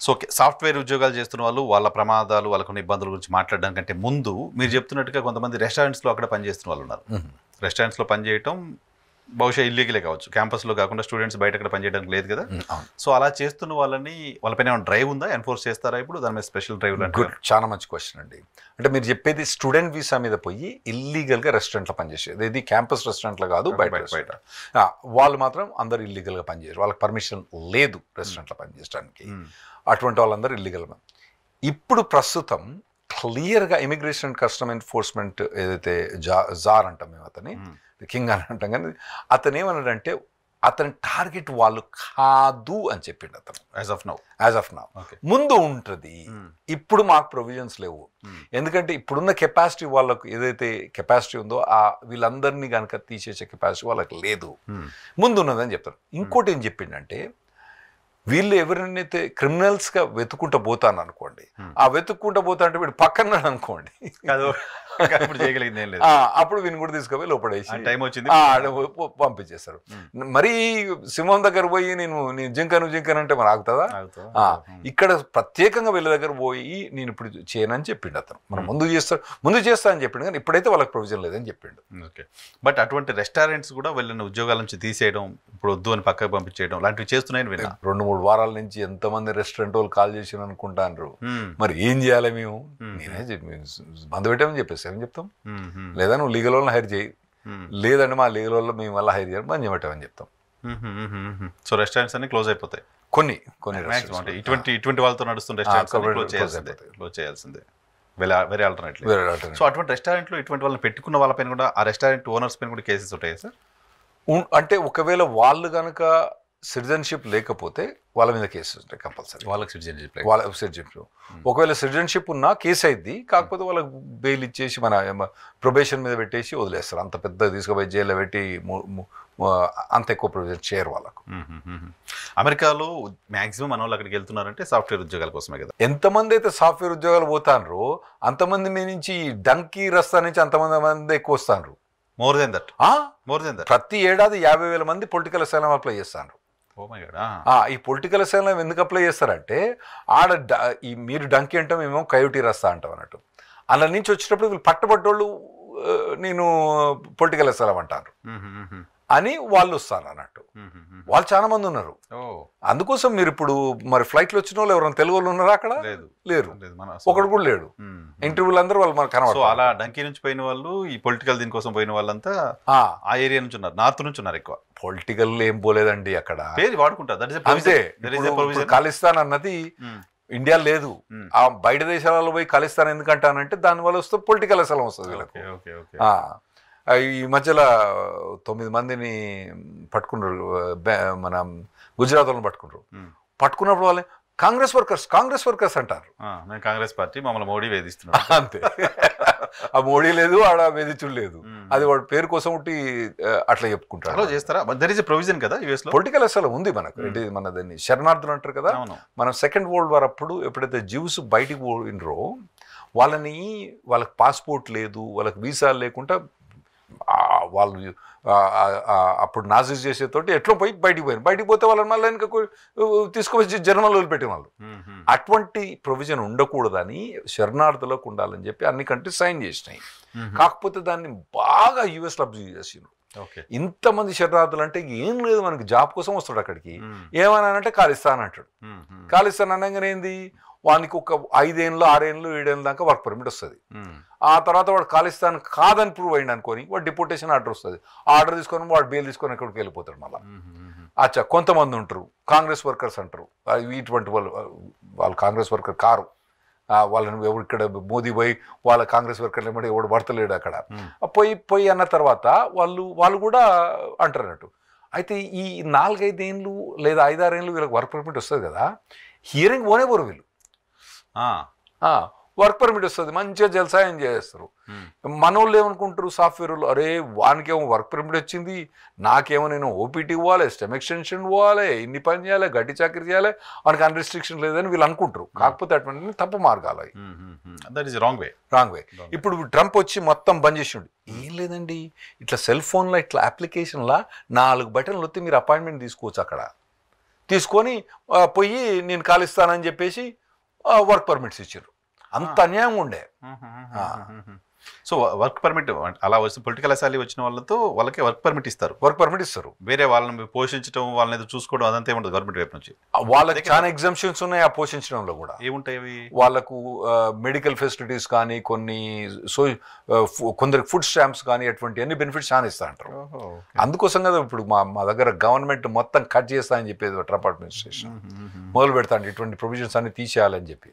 So okay. Software ఉద్యోగాలు చేస్తున్న వాళ్ళు వాళ్ళ ప్రమాదాలు, వాళ్ళకున్న ఇబ్బందుల గురించి మాట్లాడడం కంటే ముందు మీరు చెప్తున్నట్టుగా కొంతమంది రెస్టారెంట్స్‌లో అక్కడ పనిచేస్తున్న వాళ్ళున్నారు. రెస్టారెంట్స్‌లో పనిచేయటం బహుశా ఇల్లీగలే కావచ్చు. క్యాంపస్‌లో కాకుండా స్టూడెంట్స్ బయట ఎక్కడ పనిచేయడానికి లేదు కదా! సో అలా చేస్తున్న వాళ్ళని వాళ్ళపైన ఏమైనా డ్రైవ్ ఉందా? ఎన్ఫోర్స్ చేస్తారా ఇప్పుడు? దాని మీద స్పెషల్ డ్రైవ్ లాంటివి? గుడ్, చాలా మంచి క్వశ్చన్ అండి. అంటే మీరు చెప్పేది స్టూడెంట్ వీసా మీద పోయి ఇల్లీగల్గా రెస్టారెంట్లో పనిచేసేది. ఇది క్యాంపస్ రెస్టారెంట్లో కాదు, బయట. వాళ్ళు మాత్రం అందరు ఇల్లీగల్గా పనిచేయరు. వాళ్ళకి పర్మిషన్ లేదు రెస్టారెంట్లో పనిచేయడానికి. అటువంటి వాళ్ళందరూ ఇల్లీగల్. ఇప్పుడు ప్రస్తుతం క్లియర్గా ఇమిగ్రేషన్ అండ్ కస్టమ్ ఎన్ఫోర్స్మెంట్ ఏదైతే జార్ అంటాం మేము, అతని కింగ్ అని అంటాం, కానీ అతను ఏమన్నాడంటే అతని టార్గెట్ వాళ్ళు కాదు అని చెప్పిండు అతను. యాజ్ ఆఫ్ నౌ ముందు ఉంటుంది, ఇప్పుడు మాకు ప్రొవిజన్స్ లేవు. ఎందుకంటే ఇప్పుడున్న కెపాసిటీ వాళ్ళకు ఏదైతే కెపాసిటీ ఉందో వీళ్ళందరినీ కనుక తీసేసే కెపాసిటీ వాళ్ళకి లేదు, ముందు ఉన్నదని చెప్తారు. ఇంకోటి ఏం చెప్పిండంటే వీళ్ళు ఎవరినైతే క్రిమినల్స్గా వెతుక్కుంటూ పోతాను అనుకోండి, ఆ వెతుక్కుంటూ పోతా అంటే వీడు పక్కన అనుకోండి, అప్పుడు వీని కూడా తీసుకుపోయి లోపడేసి టైం వచ్చింది పంపించేస్తారు. మరీ సింహం దగ్గర పోయి నేను జింకను అంటే మరి ఆగుతుందా? ఇక్కడ ప్రత్యేకంగా వీళ్ళ దగ్గర పోయి నేను ఇప్పుడు చేయనని చెప్పిండు అతను. మనం ముందు చేస్తా అని చెప్పిండు, కానీ ఇప్పుడైతే వాళ్ళకి ప్రొవిజన్ లేదని చెప్పిండు. ఓకే. బట్ అటువంటి రెస్టారెంట్స్ కూడా వీళ్ళని ఉద్యోగాల నుంచి తీసేయడం, ఇప్పుడు వద్దు అని పక్కకు పంపించేయడం లాంటివి చేస్తున్నాయని విన్నా. 2-3 వారాల నుంచి ఎంతమంది రెస్టారెంట్ వాళ్ళు కాల్ చేసి అనుకుంటారు. మరి ఏం చేయాలి మేము? నేనే మందు పెట్టామని చెప్పేసి ఏం చెప్తాం? లేదా నువ్వు లీగల్ వాళ్ళని హైర్ చేయి, లేదంటే మా లీగల్ వాళ్ళు మేము వల్ల హైర్ చేయాలి మంచి పెట్టామని చెప్తాం. సో రెస్టారెంట్స్ అన్ని క్లోజ్ అయిపోతాయి. కొన్ని ఇటువంటి వాళ్ళతో నడుస్తున్న రెస్టారెంట్స్ క్లోజ్ చేయాల్సిందే. వేరే ఆల్టర్నేటివ్. సో అటువంటి రెస్టారెంట్లో ఇటువంటి వాళ్ళని పెట్టుకున్న వాళ్ళపైన కూడా, ఆ రెస్టారెంట్ ఓనర్స్ పైన కూడా కేసెస్ ఉంటాయా సార్? అంటే ఒకవేళ వాళ్ళు కనుక సిటిజన్షిప్ లేకపోతే వాళ్ళ మీద కేసెస్ ఉంటాయి కంపల్సరీ. వాళ్ళకి సిటిజన్షిప్ ఒకవేళ సిటిజన్షిప్ ఉన్నా కేసు అయింది, కాకపోతే వాళ్ళకి బెయిల్ ఇచ్చేసి మన ప్రొబేషన్ మీద పెట్టేసి వదిలేస్తారు. అంత పెద్ద తీసుకుపోయి జైల్లో పెట్టి అంత ఎక్కువ ప్రొవిజన్ చేయరు వాళ్ళకు. అమెరికాలో మ్యాక్సిమం మన వాళ్ళు అక్కడికి వెళ్తున్నారంటే సాఫ్ట్వేర్ ఉద్యోగాల కోసమే కదా. ఎంతమంది అయితే సాఫ్ట్వేర్ ఉద్యోగాలు పోతారు అంతమంది మీ నుంచి డంకీ రస్తా నుంచి అంతమంది ఎక్కువ వస్తారు. More than that. ప్రతి ఏడాది 50,000 మంది పొలిటికల్ అసైలం అప్లై చేస్తారు. ఈ పొలిటికల్ అసైలం ఎందుకు అప్లై చేస్తారంటే మీరు డంకి అంటాం, మేము కయోటీ రస్తా అంటాం అన్నట్టు. అలా నుంచి వచ్చేటప్పుడు వీళ్ళు పట్టబడ్డోళ్ళు నేను పొలిటికల్ అసైలం అంటారు అని వాళ్ళు వస్తారు అన్నట్టు. వాళ్ళు చాలా మంది ఉన్నారు. అందుకోసం మీరు ఇప్పుడు మరి ఫ్లైట్లో వచ్చిన వాళ్ళు ఎవరైనా తెలుగు వాళ్ళు ఉన్నారా? అక్కడ లేరు, ఒకడు కూడా లేడు. ఇంటర్వ్యూలు అందరూ వాళ్ళు మనకు కనబడతారు. అలా డంకీ నుంచి పోయిన వాళ్ళు, ఈ పొలిటికల్ దీనికోసం పోయిన వాళ్ళంతా ఆ ఏరియా నుంచి ఉన్నారు, నార్త్ నుంచి ఉన్నారు ఎక్కువ. పొలిటికల్ ఏం పోలేదండి అక్కడ, పేరు వాడుకుంటారు అంతే. ఖాళిస్తాన్ అన్నది ఇండియా లేదు, ఆ బయట దేశాలలో పోయి ఖాళిస్తాన్ ఎందుకంటానంటే దానివల్ల వస్తే పొలిటికల్ అసలు వస్తుంది వీళ్ళకు. ఈ మధ్యలో 9 మందిని పట్టుకున్నారు, మన గుజరాత్ వాళ్ళని పట్టుకున్నప్పుడు వాళ్ళని కాంగ్రెస్ వర్కర్స్ అంటారు. కాంగ్రెస్ పార్టీ మమ్మల్ని మోడీ వేధిస్తున్నారు, అంతే. ఆ మోడీ లేదు, ఆడ వేధించుడు లేదు, అది వాడి పేరు కోసం ఉంటే అట్లా చెప్పుకుంటారు. చేస్తారా? దర్ ఇస్ ఎ ప్రొవిజన్ కదా యుఎస్ లో. పొలిటికల్ అసలు ఉంది మనకు. మన దాన్ని శరణార్థులు అంటారు కదా. మనం సెకండ్ వరల్డ్ వార్ అప్పుడు ఎప్పుడైతే జ్యూస్ బయటికి పోయినరో వాళ్ళకి పాస్పోర్ట్ లేదు, వాళ్ళకి వీసా లేకుండా వాళ్ళు అప్పుడు నాజీస్ చేసేతోటి ఎట్లా బయటికి పోతే వాళ్ళని మళ్ళీ వెనక తీసుకువచ్చి జర్మన్లో వదిలిపెట్టిన వాళ్ళు. అటువంటి ప్రొవిజన్ ఉండకూడదని శరణార్థులకు ఉండాలని చెప్పి అన్ని కంట్రీస్ సైన్ చేసినాయి. కాకపోతే దాన్ని బాగా యుఎస్లో అబ్జర్వ్ చేసిండ్రు. ఇంతమంది శరణార్థులు అంటే ఏం లేదు, మనకి జాబ్ కోసం వస్తాడు అక్కడికి, ఏమన్నానంటే ఖాళిస్తాన్ అంటాడు. ఖాళిస్తాన్ అనగానే ఏంది, వానికి ఒక 5 ఏళ్ళు 6 ఏళ్ళు 7 ఏళ్ళ దాకా వర్క్ పర్మిట్ వస్తుంది. ఆ తర్వాత వాడు ఖాళిస్తాన్ కాదని ప్రూవ్ అయింది అనుకోని వాడు డిపోటేషన్ ఆర్డర్ వస్తుంది. ఆర్డర్ తీసుకొని వాడు బెయిల్ తీసుకొని ఎక్కడికి వెళ్ళిపోతాడు. మళ్ళీ అచ్చా కొంతమంది ఉంటారు కాంగ్రెస్ వర్కర్స్ అంటారు. ఇటువంటి వాళ్ళు కాంగ్రెస్ వర్కర్ కారు, వాళ్ళని ఎవరు ఇక్కడ మోదీ పోయి వాళ్ళ కాంగ్రెస్ వర్కర్లు ఏమంటే ఎవడు పడతలేడు అక్కడ పోయి అన్న తర్వాత వాళ్ళు కూడా అంటారు అన్నట్టు. అయితే ఈ 4-5 ఏళ్ళు లేదా 5-6 ఏళ్ళు వీళ్ళకి వర్క్ పర్మిట్ వస్తుంది కదా, హియరింగ్ పోనేపోరు వీళ్ళు. వర్క్ పర్మిట్ వస్తుంది, మంచిగా జల్సా ఎంజాయ్ చేస్తారు. మనోళ్ళు ఏమనుకుంటారు, సాఫ్ట్వేర్ వాళ్ళు, అరే వానికేమో వర్క్ పర్మిట్ వచ్చింది, నాకేమో నేను ఓపీటీ ఇవ్వాలి, స్టెమ్ ఎక్స్టెన్షన్ ఇవ్వాలి, ఇన్ని పని చేయాలి, గడ్డి చాకరీ చేయాలి, వానికి అన్రిస్ట్రిక్షన్ లేదని వీళ్ళు అనుకుంటారు. కాకపోతే అటువంటి తప్పు మార్గాలు అవి. That is wrong way. ఇప్పుడు ట్రంప్ వచ్చి మొత్తం బంద్ చేసిండు. ఏం లేదండి, ఇట్లా సెల్ ఫోన్లో ఇట్లా అప్లికేషన్లో 4 బటన్లు వస్తే మీరు అపాయింట్మెంట్ తీసుకోవచ్చు. అక్కడ తీసుకొని పోయి నేను కాలిస్తానని చెప్పేసి వర్క్ పర్మిట్స్ ఇచ్చారు. అంత అన్యాయం ఉండే. సో వర్క్ పర్మిట్ అలా వచ్చి పొలిటికల్ అసాలి వచ్చిన వాళ్ళకి వర్క్ పర్మిట్ ఇస్తారు. వర్క్ పర్మిట్ ఇస్తారు. వేరే వాళ్ళని పోషించడం, వాళ్ళని ఏదో చూసుకోవడం అదంతా ఏముంటుంది గవర్నమెంట్ వైపు నుంచి. వాళ్ళకి చాలా ఎగ్జామ్షన్స్ ఉన్నాయి ఆ పోషించడంలో కూడా. ఏముంటాయి అవి? వాళ్ళకు మెడికల్ ఫెసిలిటీస్ కానీ, కొందరికి ఫుడ్ స్టాంప్స్ కానీ, అటువంటి అన్ని బెనిఫిట్స్ చాలా ఇస్తా అంటారు. అందుకోసం కదా ఇప్పుడు మా దగ్గర గవర్నమెంట్ మొత్తం కట్ చేస్తా అని చెప్పేది ట్రంప్ అడ్మినిస్ట్రేషన్ మొదలు పెడతాండి, ఇటువంటి ప్రొవిజన్స్ అన్ని తీసేయాలని చెప్పి.